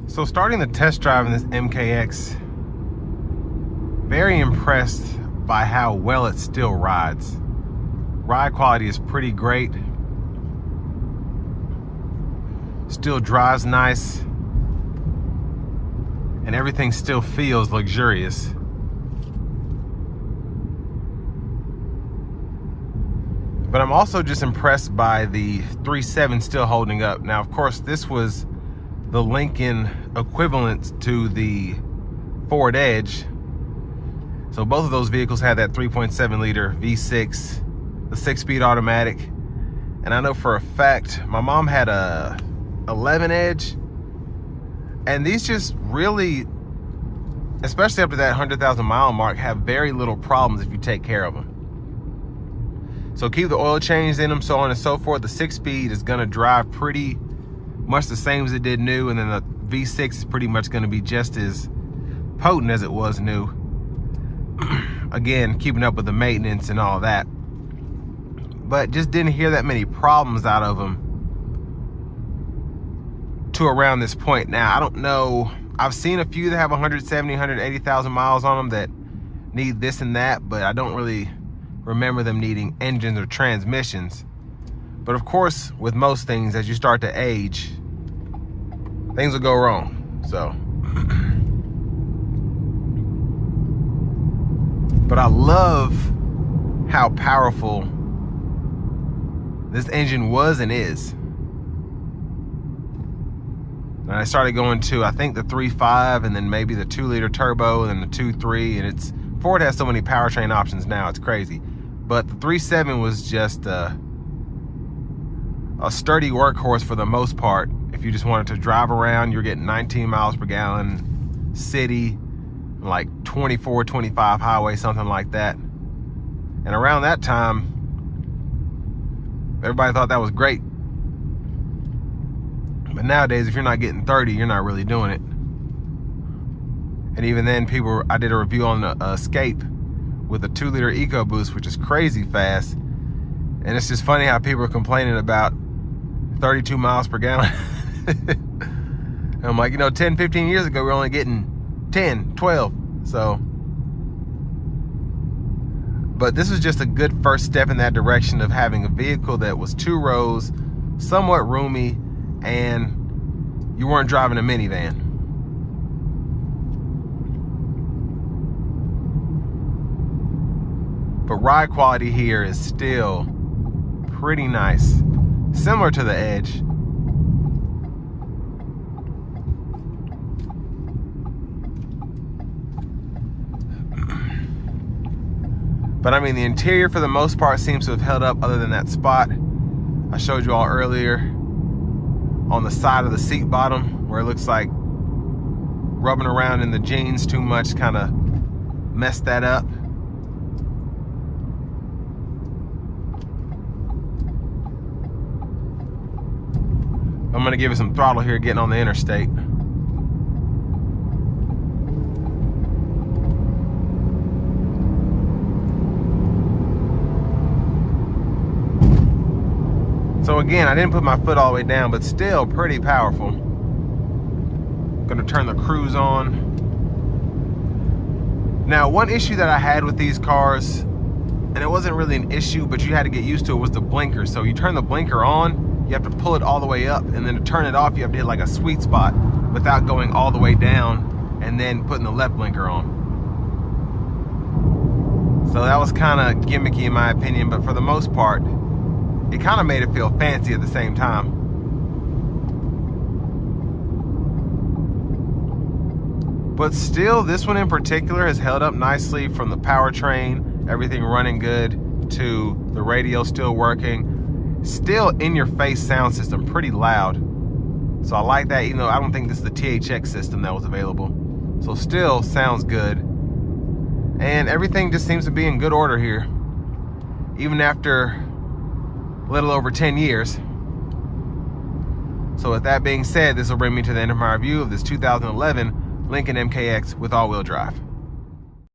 So starting the test drive in this MKX, very impressed by how well it still rides. Ride quality is pretty great. Still drives nice. And everything still feels luxurious. But I'm also just impressed by the 3.7 still holding up. Now, of course, this was the Lincoln equivalent to the Ford Edge. So both of those vehicles had that 3.7 liter V6, the 6-speed automatic. And I know for a fact, my mom had a 11 Edge, and these just really, especially up to that 100,000 mile mark, have very little problems if you take care of them. So keep the oil change in them, so on and so forth. The 6-speed is gonna drive pretty much the same as it did new, and then the V6 is pretty much gonna be just as potent as it was new. Again, keeping up with the maintenance and all that. But just didn't hear that many problems out of them to around this point. Now, I don't know, I've seen a few that have 170, 180,000 miles on them that need this and that, but I don't really remember them needing engines or transmissions. But of course, with most things, as you start to age, things will go wrong. So, but I love how powerful this engine was and is. And I started going to, I think, the 3.5, and then maybe the 2-liter turbo, and then the 2.3, and it's, Ford has so many powertrain options now, it's crazy. But the 3.7 was just a sturdy workhorse for the most part. If you just wanted to drive around, you're getting 19 miles per gallon, city, like 24, 25 highway, something like that. And around that time, everybody thought that was great. But nowadays, if you're not getting 30, you're not really doing it. And even then, I did a review on the Escape with a 2-liter EcoBoost, which is crazy fast. And it's just funny how people are complaining about 32 miles per gallon. And I'm like, 10, 15 years ago, we were only getting 10, 12. So, but this was just a good first step in that direction of having a vehicle that was 2 rows, somewhat roomy, and you weren't driving a minivan. But ride quality here is still pretty nice, similar to the Edge. But I mean, the interior for the most part seems to have held up, other than that spot I showed you all earlier on the side of the seat bottom, where it looks like rubbing around in the jeans too much kind of messed that up. I'm gonna give it some throttle here getting on the interstate. So again, I didn't put my foot all the way down, but still pretty powerful. Gonna turn the cruise on. Now, one issue that I had with these cars, and it wasn't really an issue, but you had to get used to it, was the blinker. So you turn the blinker on, you have to pull it all the way up, and then to turn it off, you have to hit like a sweet spot without going all the way down and then putting the left blinker on. So that was kind of gimmicky in my opinion, but for the most part, it kind of made it feel fancy at the same time. But still, this one in particular has held up nicely, from the powertrain, everything running good, to the radio still working. Still in your face sound system, pretty loud. So I like that, even though I don't think this is the THX system that was available. So still sounds good. And everything just seems to be in good order here, even after a little over 10 years. So with that being said, this will bring me to the end of my review of this 2011 Lincoln MKX with all-wheel drive.